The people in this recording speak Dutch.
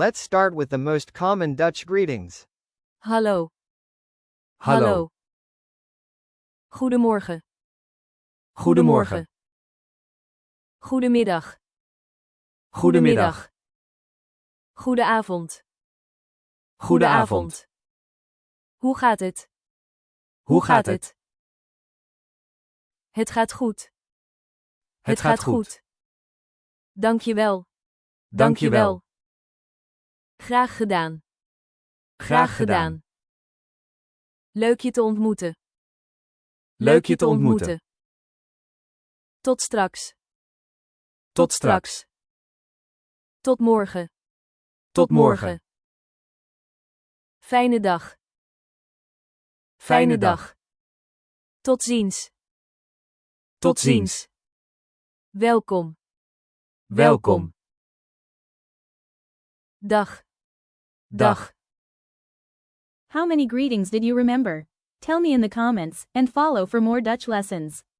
Let's start with the most common Dutch greetings. Hallo. Hallo. Goedemorgen. Goedemorgen. Goedemiddag. Goedemiddag. Goedenavond. Goedenavond. Hoe gaat het? Hoe gaat het? Het gaat goed. Het gaat goed. Dankjewel. Dankjewel. Graag gedaan. Graag gedaan. Leuk je te ontmoeten. Leuk je te ontmoeten. Tot straks. Tot straks. Tot morgen. Tot morgen. Fijne dag. Fijne dag. Tot ziens. Tot ziens. Welkom. Welkom. Dag. Dag. How many greetings did you remember? Tell me in the comments, and follow for more Dutch lessons.